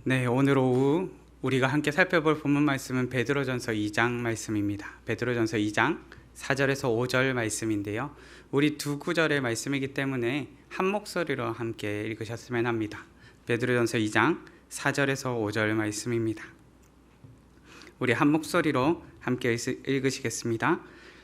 네, 오늘 오후 우리가 함께 살펴볼 본문 말씀은 베드로전서 2장 말씀입니다. 베드로전서 2장 4절에서 5절 말씀인데요. 우리 두 구절의 말씀이기 때문에 한 목소리로 함께 읽으셨으면 합니다. 베드로전서 2장 4절에서 5절 말씀입니다. 우리 한 목소리로 함께 읽으시겠습니다.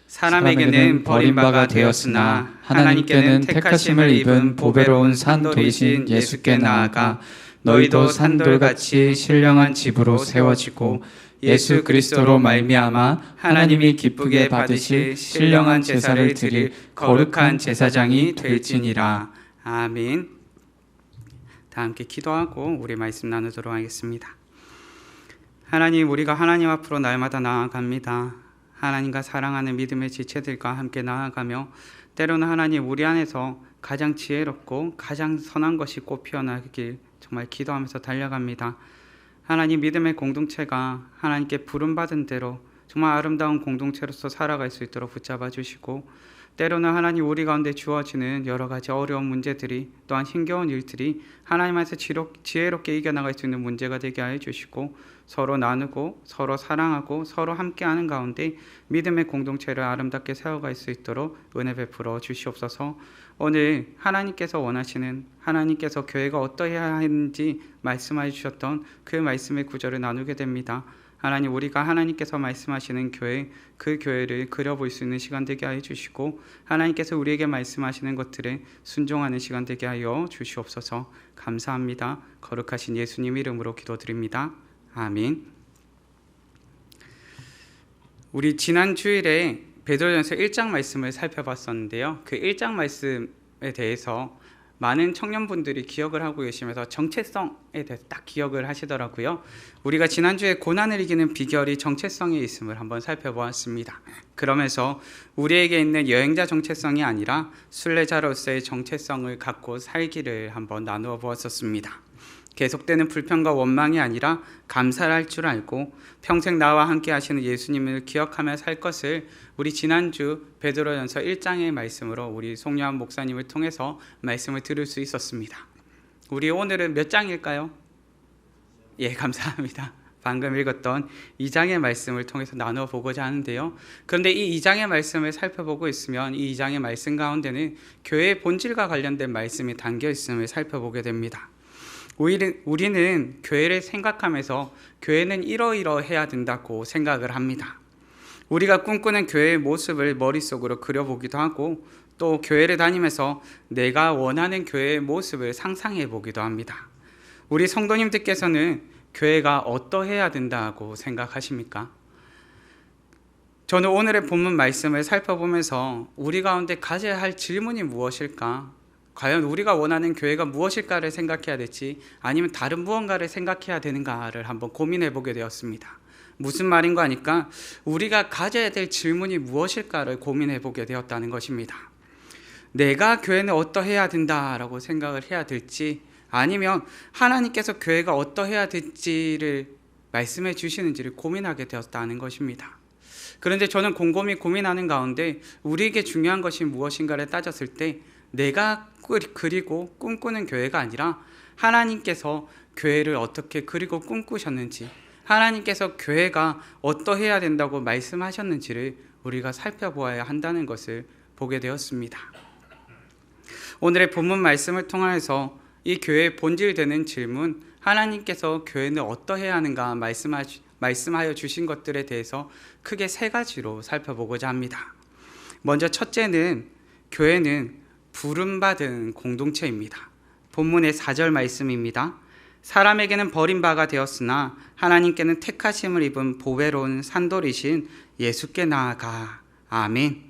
사람에게는 버림바가 되었으나 하나님께는 택하심을 입은 보배로운 산돌이신 예수께 나아가 너희도 산돌같이 신령한 집으로 세워지고 예수 그리스도로 말미암아 하나님이 기쁘게 받으실 신령한 제사를 드릴 거룩한 제사장이 될지니라. 아멘. 다 함께 기도하고 우리 말씀 나누도록 하겠습니다. 하나님, 우리가 하나님 앞으로 날마다 나아갑니다. 하나님과 사랑하는 믿음의 지체들과 함께 나아가며 때로는 하나님 우리 안에서 가장 지혜롭고 가장 선한 것이 꽃 피어나길 정말 기도하면서 달려갑니다. 하나님, 믿음의 공동체가 하나님께 부름받은 대로 정말 아름다운 공동체로서 살아갈 수 있도록 붙잡아 주시고, 때로는 하나님 우리 가운데 주어지는 여러 가지 어려운 문제들이, 또한 힘겨운 일들이 하나님 안에서 지혜롭게 이겨나갈 수 있는 문제가 되게 하여 주시고, 서로 나누고 서로 사랑하고 서로 함께하는 가운데 믿음의 공동체를 아름답게 세워갈 수 있도록 은혜 베풀어 주시옵소서. 오늘 하나님께서 원하시는, 하나님께서 교회가 어떠해야 하는지 말씀해 주셨던 그 말씀의 구절을 나누게 됩니다. 하나님, 우리가 하나님께서 말씀하시는 교회, 그 교회를 그려볼 수 있는 시간 되게 하여 주시고, 하나님께서 우리에게 말씀하시는 것들에 순종하는 시간 되게 하여 주시옵소서. 감사합니다. 거룩하신 예수님 이름으로 기도드립니다. 아멘. 우리 지난 주일에 베드로전서 1장 말씀을 살펴봤었는데요. 그 1장 말씀에 대해서 많은 청년분들이 기억을 하고 계시면서 정체성에 대해서 딱 기억을 하시더라고요. 우리가 지난주에 고난을 이기는 비결이 정체성에 있음을 한번 살펴보았습니다. 그러면서 우리에게 있는 여행자 정체성이 아니라 순례자로서의 정체성을 갖고 살기를 한번 나누어 보았었습니다. 계속되는 불평과 원망이 아니라 감사를 할 줄 알고 평생 나와 함께 하시는 예수님을 기억하며 살 것을 우리 지난주 베드로전서 1장의 말씀으로 우리 송요한 목사님을 통해서 말씀을 들을 수 있었습니다. 우리 오늘은 몇 장일까요? 예, 감사합니다. 방금 읽었던 2장의 말씀을 통해서 나누어 보고자 하는데요. 그런데 이 2장의 말씀을 살펴보고 있으면 이 2장의 말씀 가운데는 교회의 본질과 관련된 말씀이 담겨 있음을 살펴보게 됩니다. 우리는 교회를 생각하면서 교회는 이러이러해야 된다고 생각을 합니다. 우리가 꿈꾸는 교회의 모습을 머릿속으로 그려보기도 하고, 또 교회를 다니면서 내가 원하는 교회의 모습을 상상해 보기도 합니다. 우리 성도님들께서는 교회가 어떠해야 된다고 생각하십니까? 저는 오늘의 본문 말씀을 살펴보면서 우리 가운데 가져야 할 질문이 무엇일까? 과연 우리가 원하는 교회가 무엇일까를 생각해야 될지, 아니면 다른 무언가를 생각해야 되는가를 한번 고민해 보게 되었습니다. 무슨 말인가 하니까 우리가 가져야 될 질문이 무엇일까를 고민해 보게 되었다는 것입니다. 내가 교회는 어떠해야 된다라고 생각을 해야 될지, 아니면 하나님께서 교회가 어떠해야 될지를 말씀해 주시는지를 고민하게 되었다는 것입니다. 그런데 저는 곰곰이 고민하는 가운데 우리에게 중요한 것이 무엇인가를 따졌을 때, 내가 그리고 꿈꾸는 교회가 아니라 하나님께서 교회를 어떻게 그리고 꿈꾸셨는지, 하나님께서 교회가 어떠해야 된다고 말씀하셨는지를 우리가 살펴보아야 한다는 것을 보게 되었습니다. 오늘의 본문 말씀을 통해서 이 교회의 본질되는 질문, 하나님께서 교회는 어떠해야 하는가 말씀하여 주신 것들에 대해서 크게 세 가지로 살펴보고자 합니다. 먼저 첫째는, 교회는 부름받은 공동체입니다. 본문의 4절 말씀입니다. 사람에게는 버림바가 되었으나 하나님께는 택하심을 입은 보배로운 산돌이신 예수께 나아가. 아멘.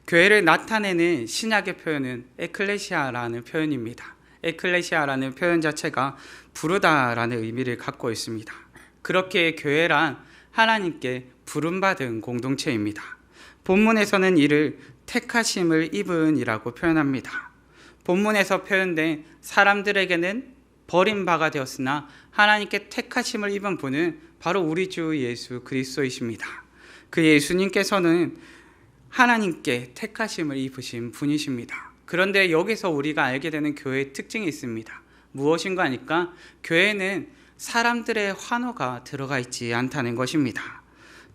교회를 나타내는 신약의 표현은 에클레시아라는 표현입니다. 에클레시아라는 표현 자체가 부르다라는 의미를 갖고 있습니다. 그렇게 교회란 하나님께 부름받은 공동체입니다. 본문에서는 이를 택하심을 입은이라고 표현합니다. 본문에서 표현된 사람들에게는 버림바가 되었으나 하나님께 택하심을 입은 분은 바로 우리 주 예수 그리스도이십니다. 그 예수님께서는 하나님께 택하심을 입으신 분이십니다. 그런데 여기서 우리가 알게 되는 교회의 특징이 있습니다. 무엇인가 하니까 교회는 사람들의 환호가 들어가 있지 않다는 것입니다.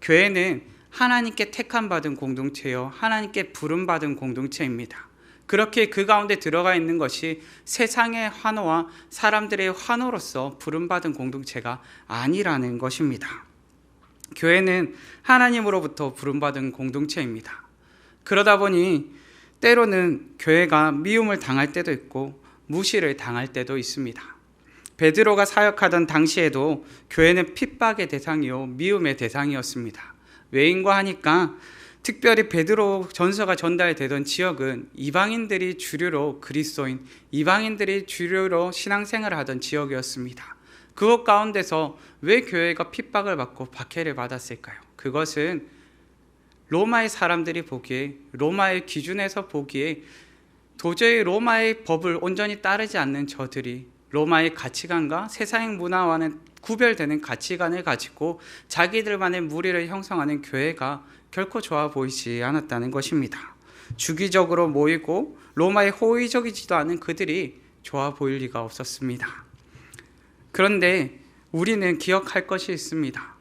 교회는 하나님께 택함 받은 공동체요, 하나님께 부름 받은 공동체입니다. 그렇게 그 가운데 들어가 있는 것이 세상의 환호와 사람들의 환호로서 부름 받은 공동체가 아니라는 것입니다. 교회는 하나님으로부터 부름 받은 공동체입니다. 그러다 보니 때로는 교회가 미움을 당할 때도 있고 무시를 당할 때도 있습니다. 베드로가 사역하던 당시에도 교회는 핍박의 대상이요 미움의 대상이었습니다. 왜인가 하니까 특별히 베드로 전서가 전달되던 지역은 이방인들이 주류로 그리스도인, 이방인들이 주류로 신앙생활을 하던 지역이었습니다. 그것 가운데서 왜 교회가 핍박을 받고 박해를 받았을까요? 그것은 로마의 사람들이 보기에, 로마의 기준에서 보기에 도저히 로마의 법을 온전히 따르지 않는 저들이 로마의 가치관과 세상의 문화와는 구별되는 가치관을 가지고 자기들만의 무리를 형성하는 교회가 결코 좋아 보이지 않았다는 것입니다. 주기적으로 모이고 로마에 호의적이지도 않은 그들이 좋아 보일 리가 없었습니다. 그런데 우리는 기억할 것이 있습니다.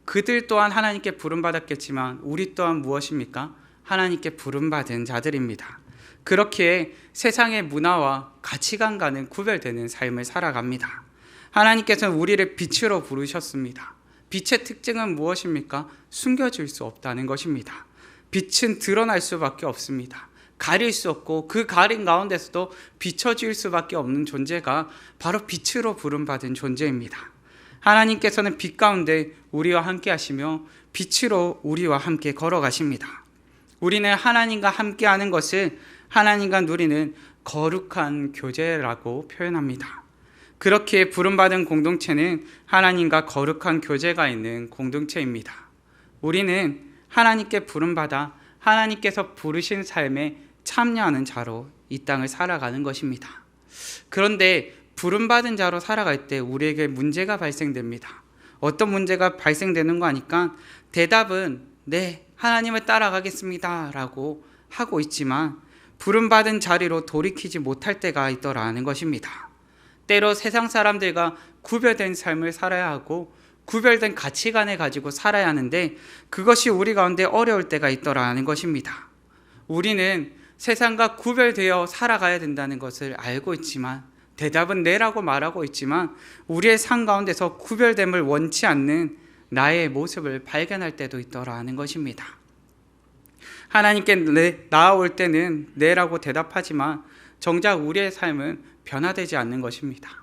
그들 또한 하나님께 부름받았겠지만 우리 또한 무엇입니까? 하나님께 부름받은 자들입니다. 그렇게 세상의 문화와 가치관과는 구별되는 삶을 살아갑니다. 하나님께서는 우리를 빛으로 부르셨습니다. 빛의 특징은 무엇입니까? 숨겨질 수 없다는 것입니다. 빛은 드러날 수밖에 없습니다. 가릴 수 없고 그 가린 가운데서도 비춰질 수밖에 없는 존재가 바로 빛으로 부름받은 존재입니다. 하나님께서는 빛 가운데 우리와 함께 하시며 빛으로 우리와 함께 걸어가십니다. 우리는 하나님과 함께하는 것을 하나님과 누리는 거룩한 교제라고 표현합니다. 그렇게 부름받은 공동체는 하나님과 거룩한 교제가 있는 공동체입니다. 우리는 하나님께 부름받아 하나님께서 부르신 삶에 참여하는 자로 이 땅을 살아가는 것입니다. 그런데 부름받은 자로 살아갈 때 우리에게 문제가 발생됩니다. 어떤 문제가 발생되는 거 아니까 대답은 네, 하나님을 따라가겠습니다 라고 하고 있지만 부름받은 자리로 돌이키지 못할 때가 있더라는 것입니다. 때로 세상 사람들과 구별된 삶을 살아야 하고 구별된 가치관을 가지고 살아야 하는데 그것이 우리 가운데 어려울 때가 있더라는 것입니다. 우리는 세상과 구별되어 살아가야 된다는 것을 알고 있지만 대답은 네라고 말하고 있지만 우리의 삶 가운데서 구별됨을 원치 않는 나의 모습을 발견할 때도 있더라는 것입니다. 하나님께 나아올 때는 네라고 대답하지만 정작 우리의 삶은 변화되지 않는 것입니다.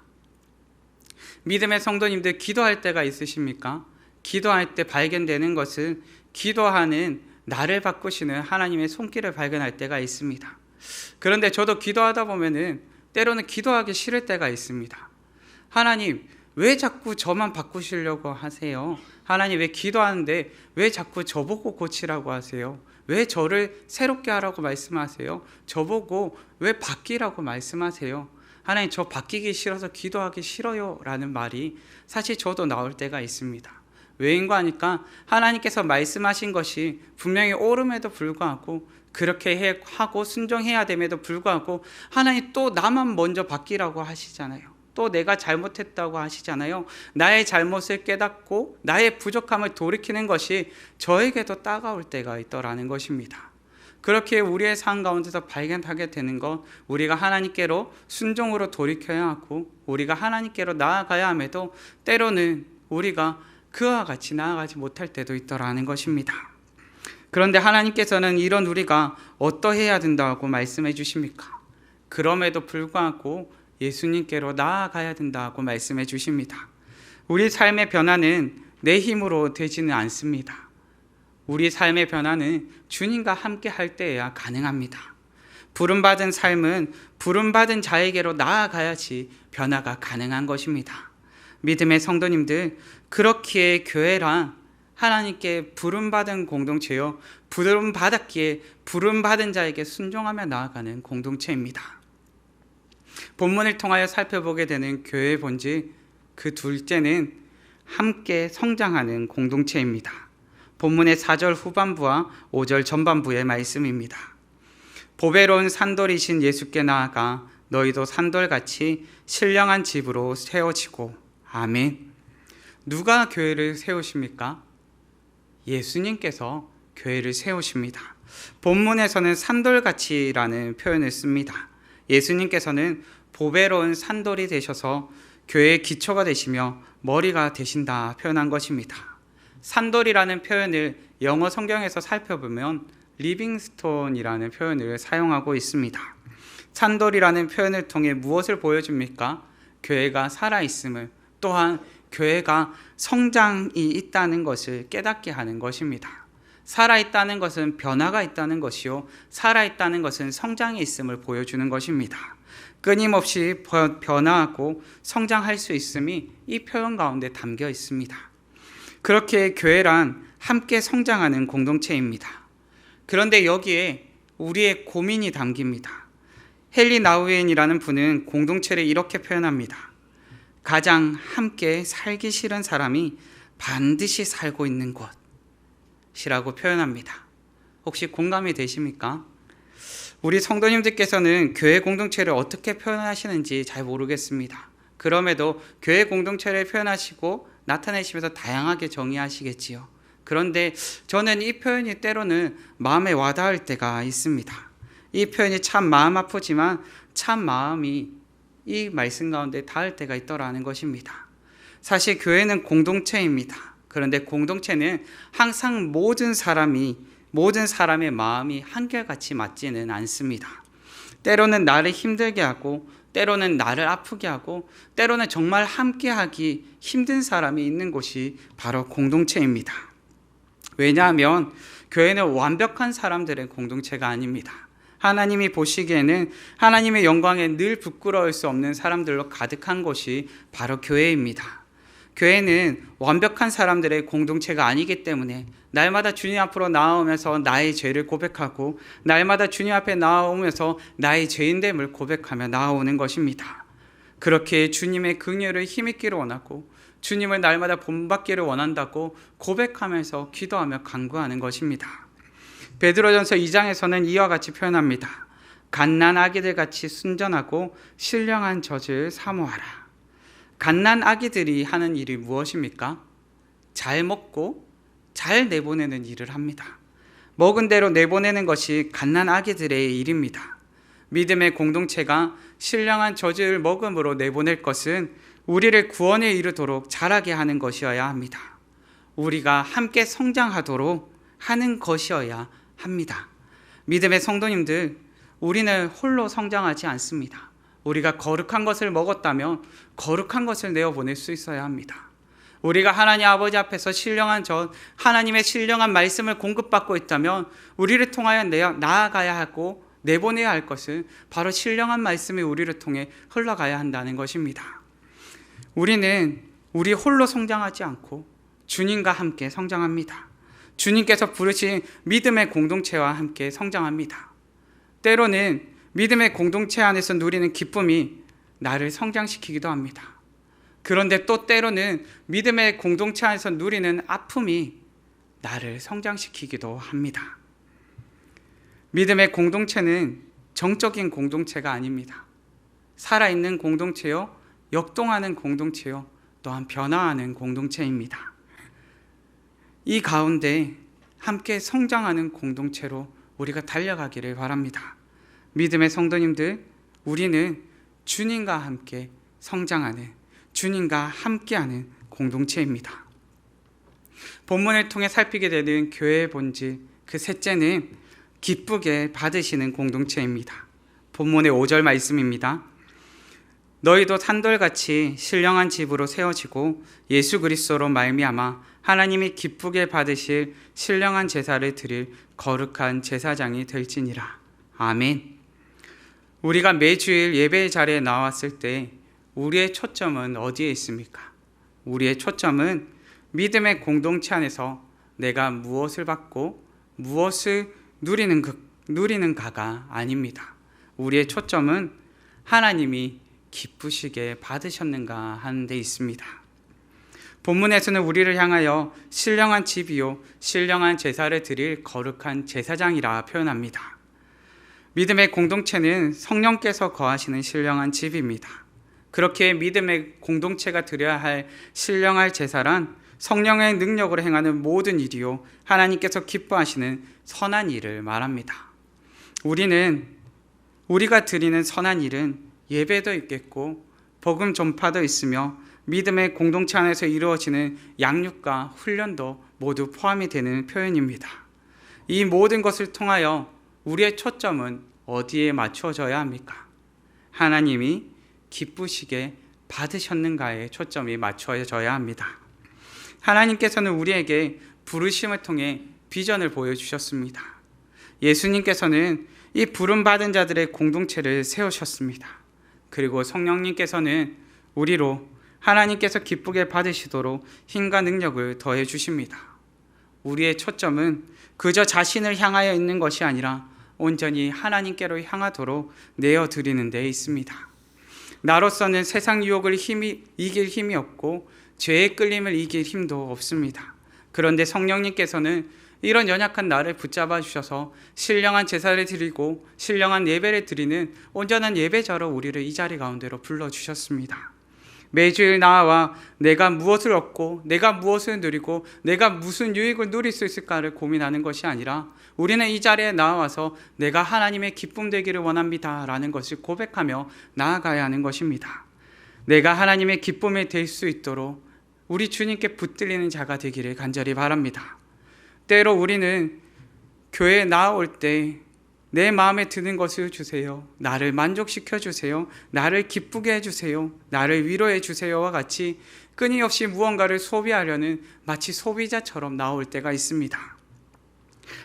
믿음의 성도님들 기도할 때가 있으십니까? 기도할 때 발견되는 것은 기도하는 나를 바꾸시는 하나님의 손길을 발견할 때가 있습니다. 그런데 저도 기도하다 보면은 때로는 기도하기 싫을 때가 있습니다. 하나님, 왜 자꾸 저만 바꾸시려고 하세요? 하나님, 왜 기도하는데 왜 자꾸 저보고 고치라고 하세요? 왜 저를 새롭게 하라고 말씀하세요? 저보고 왜 바뀌라고 말씀하세요? 하나님, 저 바뀌기 싫어서 기도하기 싫어요 라는 말이 사실 저도 나올 때가 있습니다. 왜인가 하니까 하나님께서 말씀하신 것이 분명히 옳음에도 불구하고 그렇게 하고 순종해야 됨에도 불구하고 하나님 또 나만 먼저 바뀌라고 하시잖아요. 또 내가 잘못했다고 하시잖아요. 나의 잘못을 깨닫고 나의 부족함을 돌이키는 것이 저에게도 따가울 때가 있더라는 것입니다. 그렇게 우리의 삶 가운데서 발견하게 되는 것, 우리가 하나님께로 순종으로 돌이켜야 하고 우리가 하나님께로 나아가야 함에도 때로는 우리가 그와 같이 나아가지 못할 때도 있더라는 것입니다. 그런데 하나님께서는 이런 우리가 어떠해야 된다고 말씀해 주십니까? 그럼에도 불구하고 예수님께로 나아가야 된다고 말씀해 주십니다. 우리 삶의 변화는 내 힘으로 되지는 않습니다. 우리 삶의 변화는 주님과 함께 할 때에야 가능합니다. 부름받은 삶은 부름받은 자에게로 나아가야지 변화가 가능한 것입니다. 믿음의 성도님들, 그렇기에 교회란 하나님께 부름받은 공동체요, 부름받았기에 부름받은 자에게 순종하며 나아가는 공동체입니다. 본문을 통하여 살펴보게 되는 교회의 본질, 그 둘째는 함께 성장하는 공동체입니다. 본문의 4절 후반부와 5절 전반부의 말씀입니다. 보배로운 산돌이신 예수께 나아가 너희도 산돌같이 신령한 집으로 세워지고 아멘. 누가 교회를 세우십니까? 예수님께서 교회를 세우십니다. 본문에서는 산돌같이라는 표현을 씁니다. 예수님께서는 보배로운 산돌이 되셔서 교회의 기초가 되시며 머리가 되신다 표현한 것입니다. 산돌이라는 표현을 영어 성경에서 살펴보면 리빙스톤이라는 표현을 사용하고 있습니다. 산돌이라는 표현을 통해 무엇을 보여줍니까? 교회가 살아있음을, 또한 교회가 성장이 있다는 것을 깨닫게 하는 것입니다. 살아있다는 것은 변화가 있다는 것이요, 살아있다는 것은 성장이 있음을 보여주는 것입니다. 끊임없이 변화하고 성장할 수 있음이 이 표현 가운데 담겨 있습니다. 그렇게 교회란 함께 성장하는 공동체입니다. 그런데 여기에 우리의 고민이 담깁니다. 헨리 나우엔이라는 분은 공동체를 이렇게 표현합니다. 가장 함께 살기 싫은 사람이 반드시 살고 있는 곳이라고 표현합니다. 혹시 공감이 되십니까? 우리 성도님들께서는 교회 공동체를 어떻게 표현하시는지 잘 모르겠습니다. 그럼에도 교회 공동체를 표현하시고 나타내시면서 다양하게 정의하시겠지요. 그런데 저는 이 표현이 때로는 마음에 와닿을 때가 있습니다. 이 표현이 참 마음 아프지만 참 마음이 이 말씀 가운데 닿을 때가 있더라는 것입니다. 사실 교회는 공동체입니다. 그런데 공동체는 항상 모든 사람의 마음이 한결같이 맞지는 않습니다. 때로는 나를 힘들게 하고, 때로는 나를 아프게 하고, 때로는 정말 함께하기 힘든 사람이 있는 곳이 바로 공동체입니다. 왜냐하면 교회는 완벽한 사람들의 공동체가 아닙니다. 하나님이 보시기에는 하나님의 영광에 늘 부끄러울 수 없는 사람들로 가득한 곳이 바로 교회입니다. 교회는 완벽한 사람들의 공동체가 아니기 때문에 날마다 주님 앞으로 나오면서 나의 죄를 고백하고, 날마다 주님 앞에 나오면서 나의 죄인됨을 고백하며 나오는 것입니다. 그렇게 주님의 긍휼을 힘입기를 원하고 주님을 날마다 본받기를 원한다고 고백하면서 기도하며 간구하는 것입니다. 베드로전서 2장에서는 이와 같이 표현합니다. 갓난 아기들 같이 순전하고 신령한 젖을 사모하라. 갓난 아기들이 하는 일이 무엇입니까? 잘 먹고 잘 내보내는 일을 합니다. 먹은 대로 내보내는 것이 갓난 아기들의 일입니다. 믿음의 공동체가 신령한 젖을 먹음으로 내보낼 것은 우리를 구원에 이르도록 자라게 하는 것이어야 합니다. 우리가 함께 성장하도록 하는 것이어야 합니다. 믿음의 성도님들, 우리는 홀로 성장하지 않습니다. 우리가 거룩한 것을 먹었다면 거룩한 것을 내어보낼 수 있어야 합니다. 우리가 하나님 아버지 앞에서 신령한 젖, 하나님의 신령한 말씀을 공급받고 있다면 우리를 통하여 나아가야 하고 내보내야 할 것은 바로 신령한 말씀이 우리를 통해 흘러가야 한다는 것입니다. 우리는 우리 홀로 성장하지 않고 주님과 함께 성장합니다. 주님께서 부르신 믿음의 공동체와 함께 성장합니다. 때로는 믿음의 공동체 안에서 누리는 기쁨이 나를 성장시키기도 합니다. 그런데 또 때로는 믿음의 공동체 안에서 누리는 아픔이 나를 성장시키기도 합니다. 믿음의 공동체는 정적인 공동체가 아닙니다. 살아있는 공동체요, 역동하는 공동체요, 또한 변화하는 공동체입니다. 이 가운데 함께 성장하는 공동체로 우리가 달려가기를 바랍니다. 믿음의 성도님들, 우리는 주님과 함께 성장하는, 주님과 함께하는 공동체입니다. 본문을 통해 살피게 되는 교회의 본질, 그 셋째는 기쁘게 받으시는 공동체입니다. 본문의 5절 말씀입니다. 너희도 산돌같이 신령한 집으로 세워지고 예수 그리스도로 말미암아 하나님이 기쁘게 받으실 신령한 제사를 드릴 거룩한 제사장이 될지니라. 아멘. 우리가 매주일 예배의 자리에 나왔을 때 우리의 초점은 어디에 있습니까? 우리의 초점은 믿음의 공동체 안에서 내가 무엇을 받고 무엇을 누리는가가 아닙니다. 우리의 초점은 하나님이 기쁘시게 받으셨는가 하는 데 있습니다. 본문에서는 우리를 향하여 신령한 집이요 신령한 제사를 드릴 거룩한 제사장이라 표현합니다. 믿음의 공동체는 성령께서 거하시는 신령한 집입니다. 그렇게 믿음의 공동체가 드려야 할 신령할 제사란 성령의 능력으로 행하는 모든 일이요 하나님께서 기뻐하시는 선한 일을 말합니다. 우리가 드리는 선한 일은 예배도 있겠고 복음 전파도 있으며 믿음의 공동체 안에서 이루어지는 양육과 훈련도 모두 포함이 되는 표현입니다. 이 모든 것을 통하여 우리의 초점은 어디에 맞춰져야 합니까? 하나님이 기쁘시게 받으셨는가에 초점이 맞춰져야 합니다. 하나님께서는 우리에게 부르심을 통해 비전을 보여주셨습니다. 예수님께서는 이 부름받은 자들의 공동체를 세우셨습니다. 그리고 성령님께서는 우리로 하나님께서 기쁘게 받으시도록 힘과 능력을 더해 주십니다. 우리의 초점은 그저 자신을 향하여 있는 것이 아니라 온전히 하나님께로 향하도록 내어드리는 데 있습니다. 나로서는 세상 유혹을 이길 힘이 없고 죄의 끌림을 이길 힘도 없습니다. 그런데 성령님께서는 이런 연약한 나를 붙잡아 주셔서 신령한 제사를 드리고 신령한 예배를 드리는 온전한 예배자로 우리를 이 자리 가운데로 불러주셨습니다. 매주일 나와 내가 무엇을 얻고 내가 무엇을 누리고 내가 무슨 유익을 누릴 수 있을까를 고민하는 것이 아니라 우리는 이 자리에 나와서 내가 하나님의 기쁨 되기를 원합니다 라는 것을 고백하며 나아가야 하는 것입니다. 내가 하나님의 기쁨이 될 수 있도록 우리 주님께 붙들리는 자가 되기를 간절히 바랍니다. 때로 우리는 교회에 나올 때 내 마음에 드는 것을 주세요, 나를 만족시켜 주세요, 나를 기쁘게 해주세요, 나를 위로해 주세요와 같이 끊임없이 무언가를 소비하려는 마치 소비자처럼 나올 때가 있습니다.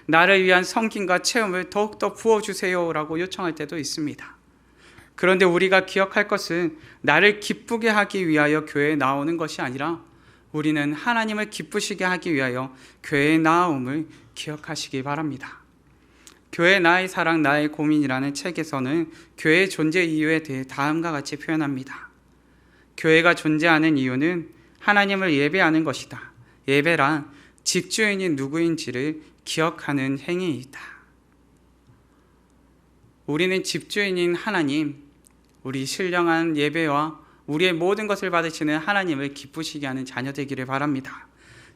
나를 위한 성김과 체험을 더욱더 부어주세요라고 요청할 때도 있습니다. 그런데 우리가 기억할 것은 나를 기쁘게 하기 위하여 교회에 나오는 것이 아니라 우리는 하나님을 기쁘시게 하기 위하여 교회에 나옴을 기억하시기 바랍니다. 교회 나의 사랑 나의 고민이라는 책에서는 교회의 존재 이유에 대해 다음과 같이 표현합니다. 교회가 존재하는 이유는 하나님을 예배하는 것이다. 예배란 집주인이 누구인지를 기억하는 행위이다. 우리는 집주인인 하나님, 우리 신령한 예배와 우리의 모든 것을 받으시는 하나님을 기쁘시게 하는 자녀 되기를 바랍니다.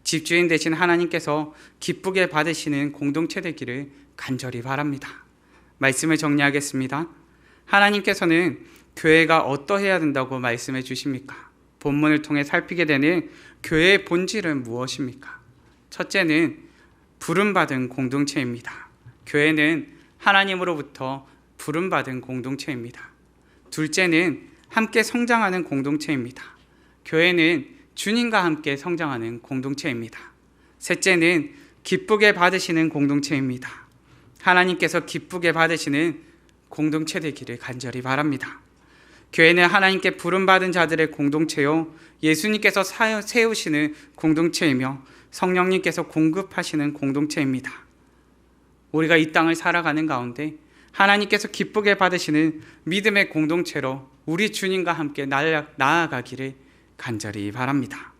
집주인 되신 하나님께서 기쁘게 받으시는 공동체 되기를 간절히 바랍니다. 말씀을 정리하겠습니다. 하나님께서는 교회가 어떠해야 된다고 말씀해 주십니까? 본문을 통해 살피게 되는 교회의 본질은 무엇입니까? 첫째는 부름받은 공동체입니다. 교회는 하나님으로부터 부름받은 공동체입니다. 둘째는 함께 성장하는 공동체입니다. 교회는 주님과 함께 성장하는 공동체입니다. 셋째는 기쁘게 받으시는 공동체입니다. 하나님께서 기쁘게 받으시는 공동체 되기를 간절히 바랍니다. 교회는 하나님께 부름받은 자들의 공동체요, 예수님께서 세우시는 공동체이며 성령님께서 공급하시는 공동체입니다. 우리가 이 땅을 살아가는 가운데 하나님께서 기쁘게 받으시는 믿음의 공동체로 우리 주님과 함께 나아가기를 간절히 바랍니다.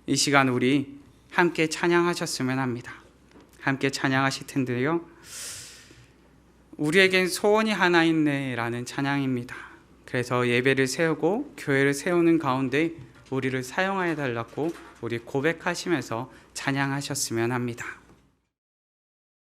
이 시간 우리 함께 찬양하셨으면 합니다. 함께 찬양하실 텐데요, 우리에겐 소원이 하나 있네 라는 찬양입니다. 그래서 예배를 세우고 교회를 세우는 가운데 우리를 사용하여 달라고 우리 고백하시면서 찬양하셨으면 합니다.